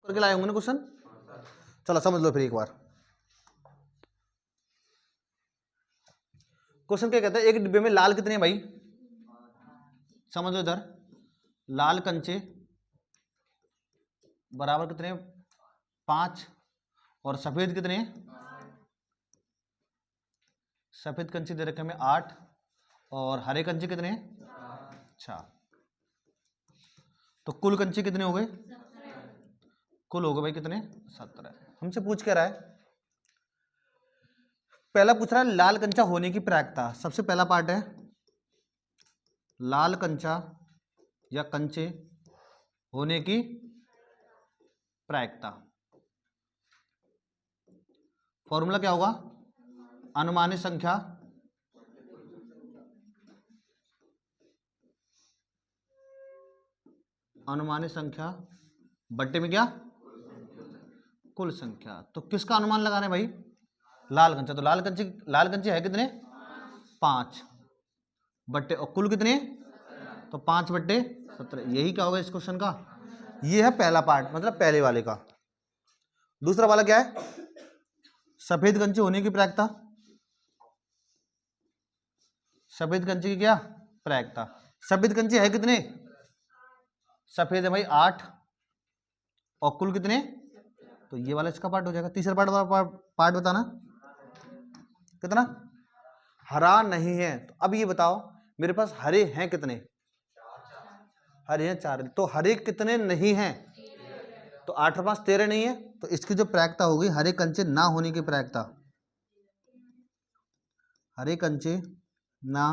करके लाए होंगे ना क्वेश्चन। चलो समझ लो फिर एक बार। क्वेश्चन क्या कहता है, एक डिब्बे में लाल कितने हैं भाई, समझ लो इधर, लाल कंचे बराबर कितने, 5, और सफेद कितने, सफेद कंचे दे रखे हमें 8, और हरे कंचे कितने, अच्छा, तो कुल कंचे कितने हो गए, कुल हो गए भाई कितने, 17। हमसे पूछ के रहा है, पहला पूछ रहा है लाल कंचा होने की प्रायिकता। सबसे पहला पार्ट है लाल कंचा या कंचे होने की प्रायिकता। फॉर्मूला क्या होगा, अनुमानित संख्या अनुमानित संख्या बट्टे में क्या, कुल संख्या। तो किसका अनुमान लगा रहे हैं भाई, लाल कंचा। तो लाल कंचे है कितने, 5 बट्टे, और कुल कितने, तो 5 बट्टे 17। यही क्या होगा इस क्वेश्चन का। ये है पहला पार्ट, मतलब पहले वाले का। दूसरा वाला क्या है, सफेद कंचे होने की प्रायिकता। सफेद कंचे की क्या प्रायिकता, सफेद कंचे है कितने, सफेद है भाई 8, और कुल कितने, तो ये वाला इसका पार्ट हो जाएगा। तीसरा पार्ट बताना कितना, हरा नहीं है। तो अब ये बताओ मेरे पास हरे हैं कितने, हरे हैं 4, तो हरे कितने नहीं हैं, तो 8 के पास 13 नहीं है, तो इसकी जो प्रायिकता होगी हरे कंचे ना होने की प्रायिकता, हरे कंचे ना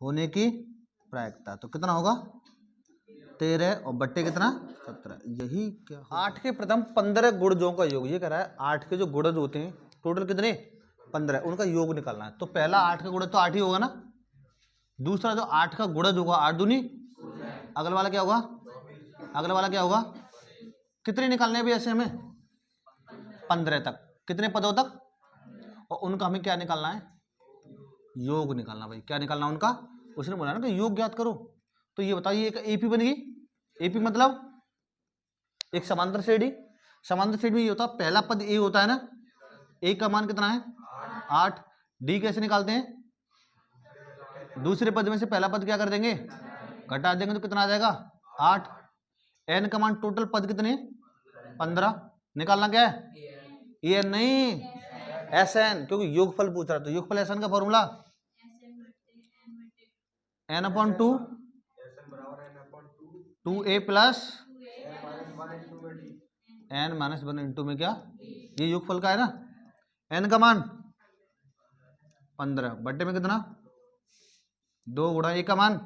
होने की प्रायिकता, तो कितना होगा 13, और बट्टे कितना 17। यही क्या, 8 के प्रथम 15 गुणजों का योग। ये कह रहा है 8 के जो गुणज होते हैं टोटल कितने, 15, उनका योग निकालना है। तो पहला 8 का गुणज तो 8 ही होगा ना, दूसरा जो 8 का गुणज होगा 8 दूनी, अगला वाला क्या होगा, अगला वाला क्या होगा, कितने निकालने हैं भी ऐसे हमें, 15 तक, कितने पदों तक, और उनका हमें क्या निकालना है, योग निकालना। भाई क्या निकालना उनका, उसने बोला ना कि योग ज्ञात करो। तो ये बताओ ये एक एपी बन गई, एपी मतलब एक समांतर श्रेणी। समांतर श्रेणी में ये होता है पहला पद ए होता है ना, ए का मान कितना है 8, डी कैसे निकालते हैं, दूसरे पद में से पहला पद क्या कर देंगे, घटा देंगे, तो कितना आ जाएगा 8। एन का मान टोटल पद कितने 15, निकालना क्या है ये नहीं एस एन, क्योंकि योगफल पूछ रहा है। तो योगफल एस एन का formula N upon 2, 2a plus N minus 1 into में क्या, ये योगफल का है ना। एन का मान 15 बट्टे में कितना 2 गुणा ए का मान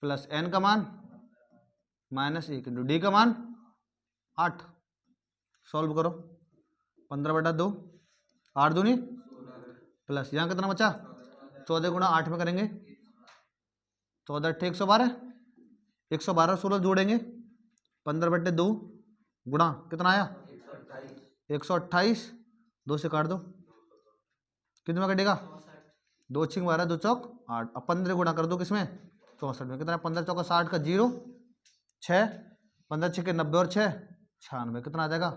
प्लस एन का मान माइनस 1 इंटू डी का मान 8। सॉल्व करो, 15 बटा 2, 8 दूनी प्लस यहाँ कितना बचा 14 गुणा 8 में करेंगे, 14 8 112, 112 16 जोड़ेंगे, 15 बटे 2 गुणा कितना आया 128, 2 से काट दो, कितना कटेगा 2 6 12, 2 चौक 8। अब 15 गुणा कर दो किसमें 64 में, कितना 15 चौका 60 का 0 6, 15 6 के 90 और 6 96, कितना आ जाएगा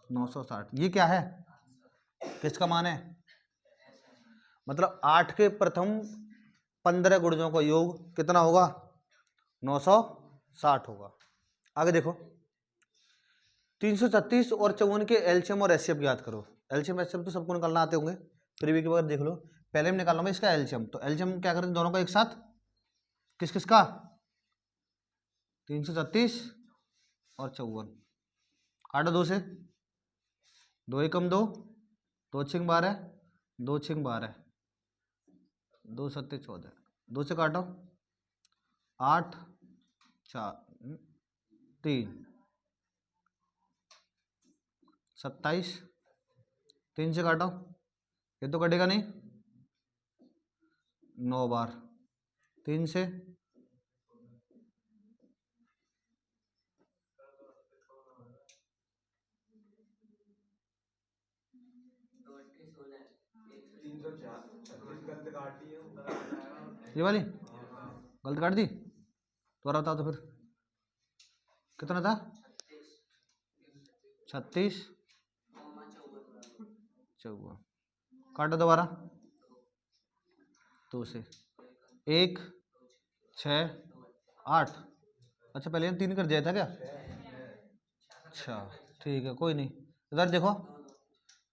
960। ये क्या है, किसका मान है, मतलब 8 के प्रथम 15 गुणजों का योग कितना होगा 960 होगा। आगे देखो 336 और 54 के एलसीएम और एचसीएफ ज्ञात करो। एलसीएम एचसीएफ तो सबको निकालना आते होंगे, फिर भी एक बार देख लो। पहले हम निकालना इसका एलसीएम, तो एलसीएम क्या करें दोनों का एक साथ, किस किस का 336 और 54, काटो 2 से, 2 एकम 2, 2 छिंग 12, 2 छिंग 12, 2 सत्ते 14, 2 से काटो 8 4 3 27, 3 से काटो, ये तो कटेगा नहीं, 9 बार 3 से, ये वाली गलत काट दी, तो बताओ तो फिर कितना था? 36 54। काटो दोबारा 2 से। 1 6 8। अच्छा पहले हम 3 कर दिया था क्या? अच्छा ठीक है कोई नहीं। इधर देखो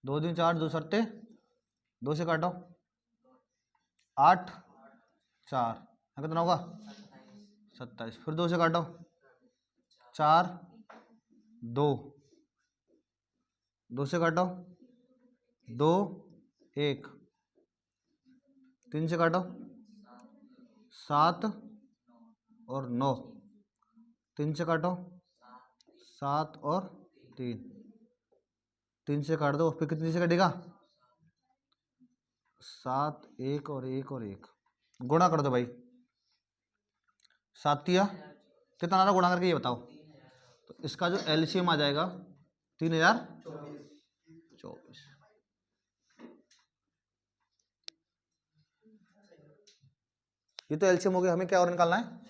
2 3 4 2 सट्टे 2 से काटो 8 4 कितना होगा? 27। फिर 2 से काटो 4 2 2 से काटो 2 1 3 से काटो 7 और 9 3 से काटो 7 और 3 3 से काट दो फिर कितनी से कटेगा? 7 1 और 1 और 1 गुणा कर दो भाई 7 तिया कितना आ रहा गुणा करके ये बताओ। तो इसका जो एलसीएम आ जाएगा 3024। ये तो एलसीएम हो गया। हमें क्या और निकालना है?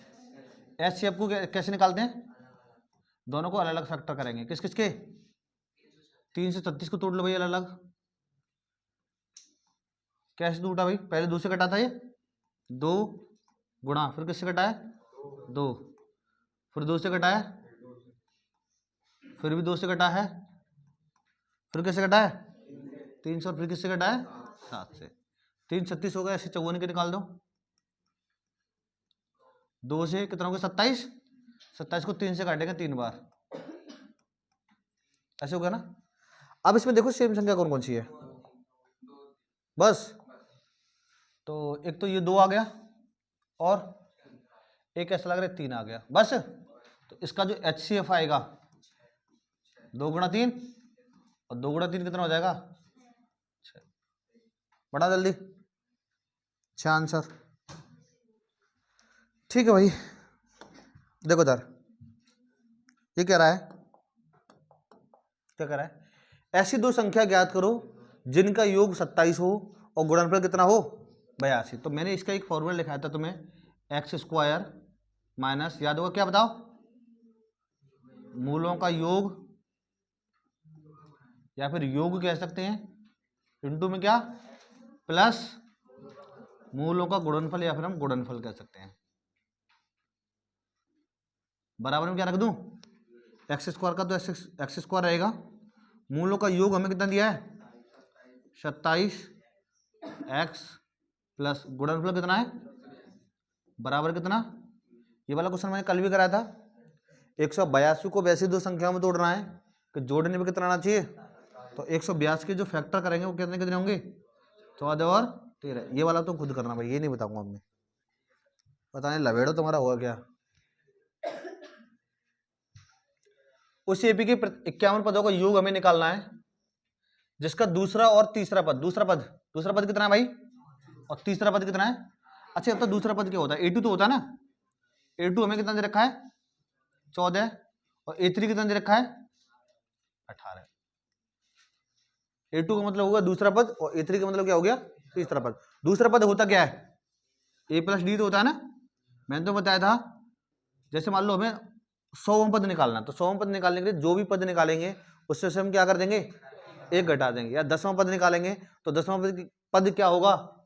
एचसीएफ को कैसे निकालते हैं? दोनों को अलग अलग फैक्टर करेंगे। किस किस के? 3 से 36 को तोड़ लो भाई अलग अलग। कैसे टूटा भाई? पहले 2 से कटा था ये 2 गुणा फिर किससे कटा है? 2 फिर 2 से कटा है फिर भी 2 से कटा है फिर किससे कटा है? 3 से और फिर किससे कटा है? 7 से। 3 36 हो गया। ऐसे 54 के निकाल दो 2 से कितना हो गया? 27। 27 को 3 से काटेगा 3 बार ऐसे हो गया ना। अब इसमें देखो सेम संख्या कौन कौन सी है बस। तो एक तो ये 2 आ गया और एक ऐसा लग रहा है 3 आ गया बस। तो इसका जो एचसीएफ आएगा 2 गुणा 3 और 2 गुणा 3 कितना हो जाएगा? 6। बड़ा जल्दी 6 आंसर। ठीक है भाई देखो इधर ये कह रहा है क्या कह रहा है? ऐसी दो संख्या ज्ञात करो जिनका योग 27 हो और गुणनफल कितना हो? 82। तो मैंने इसका एक फॉर्मूला लिखाया था तुम्हें x² माइनस याद होगा क्या बताओ? मूलों का योग या फिर योग कह सकते हैं इंटू में क्या प्लस मूलों का गुणनफल या फिर हम गुणनफल कह सकते हैं। बराबर में क्या रख दूं? x² का तो x² रहेगा। मूलों का योग हमें कितना दिया है? 27 x प्लस गुणनफल कितना है? बराबर कितना? ये वाला क्वेश्चन मैंने कल भी कराया था। 182 को वैसी दो संख्याओं में तोड़ना है कि जोड़ने में कितना आना चाहिए। तो 182 के जो फैक्टर करेंगे वो कितने कितने होंगे? 14 और 13। ये वाला तो खुद करना भाई, ये नहीं बताऊंगा मैं। पता नहीं लवेड़ो तुम्हारा हुआ क्या। उस एपी के 51 पदों का योग हमें निकालना है जिसका दूसरा और तीसरा पद दूसरा पद कितना है भाई और तीसरा पद कितना है? अच्छा अब तो दूसरा पद क्या होता है? A2 तो होता है ना। A2 हमें कितना दे रखा है? 14 और A3 कितना दे रखा है? 18। A2 का मतलब होगा दूसरा पद और A3 का मतलब क्या हो गया? तीसरा पद। दूसरा पद होता क्या है? A प्लस डी तो होता है ना। मैंने तो बताया था जैसे मान लो हमें 100वां पद निकालना, तो 100वां पद निकालने के लिए जो भी पद निकालेंगे उससे हम क्या कर देंगे? 1 घटा देंगे। या 10वां पद निकालेंगे तो 10वां पद क्या होगा?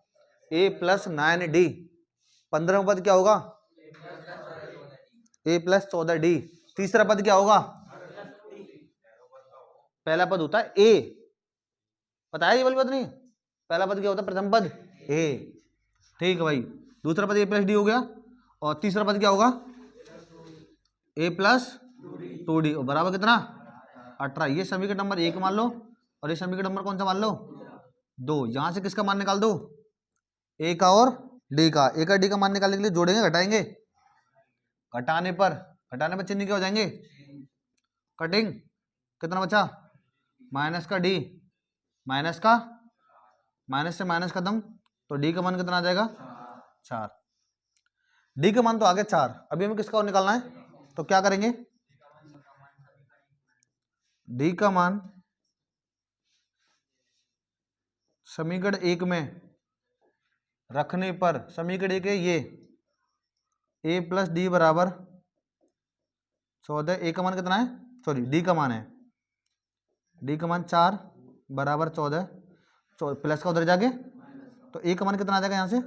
A plus 9D। 15वां पद क्या होगा? A plus 14D। तीसरा पद क्या होगा? पहला पद होता है A। पता है ये वाली बात नहीं? पहला पद क्या होता है? प्रथम पद A। ठीक है भाई। दूसरा पद A प्लस डी हो गया और तीसरा पद क्या होगा? A प्लस 2D और बराबर कितना? 18। ये समीकरण नंबर 1 मान लो और ये समीकरण नंबर कौन सा मान लो? 2। यहां से किसका मान निकाल दो? A का और D का। A का D का मान निकालने के लिए जोड़ेंगे घटाएंगे? घटाने पर चिन्ह क्या हो जाएंगे? कटिंग। कितना बचा? माइनस का D माइनस का माइनस से माइनस खत्म तो D का मान कितना आ जाएगा? 4। D का मान तो आ गया 4। अभी हमें किसका और निकालना है? तो क्या करेंगे? D का मान समीकरण 1 में रखने पर समीकरण 1 है ये A प्लस डी बराबर 14, ए का मान कितना है, सॉरी डी का मान है, डी का मान 4 बराबर 14, प्लस का उधर जाके तो ए का मान कितना आ जाएगा यहाँ से,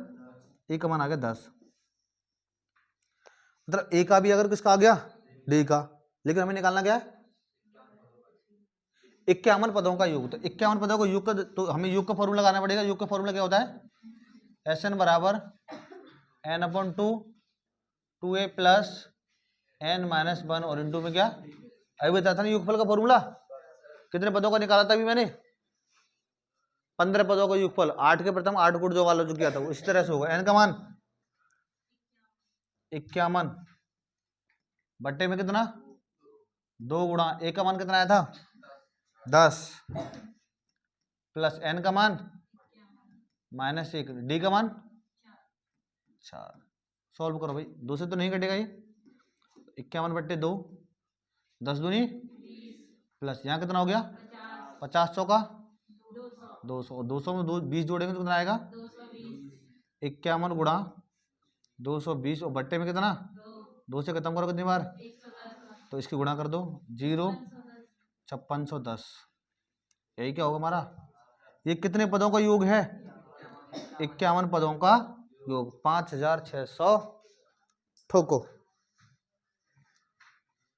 ए का मान आ गया 10। मतलब ए का भी अगर किसका आ गया, डी का, लेकिन हमें निकालना क्या है, 51 पदों का योग। तो 51 पदों का योग का, तो हमें योग का फॉर्मूला लगाना पड़ेगा। योग का फॉर्मूला क्या होता है, एस एन बराबर N upon 2 2a plus N minus 1 और इंटू में क्या, अभी बताया था ना योगफल का फॉर्मूला, कितने पदों का निकाला था अभी मैंने, 15 पदों का योगफल, 8 के प्रथम 8 गुण जो वाला जो किया था वो इस तरह से होगा, एन का मान 51 बट्टे में कितना 2 गुणा ए का मान कितना आया था 10 प्लस एन का मान -1, डी का मान 4। सॉल्व करो भाई, 2 से तो नहीं कटेगा ये, 51 बट्टे 2, 10 दूनी प्लस यहाँ कितना हो गया 50, 100 का 200, 200 में 20 जोड़ेंगे तो कितना आएगा 51 गुणा 220 और बट्टे में कितना 2 से खत्म करो कितनी बार, तो इसकी गुणा कर दो 0 5610, यही क्या होगा हमारा, ये कितने पदों का योग है 51 पदों का योग, 5600 ठोको।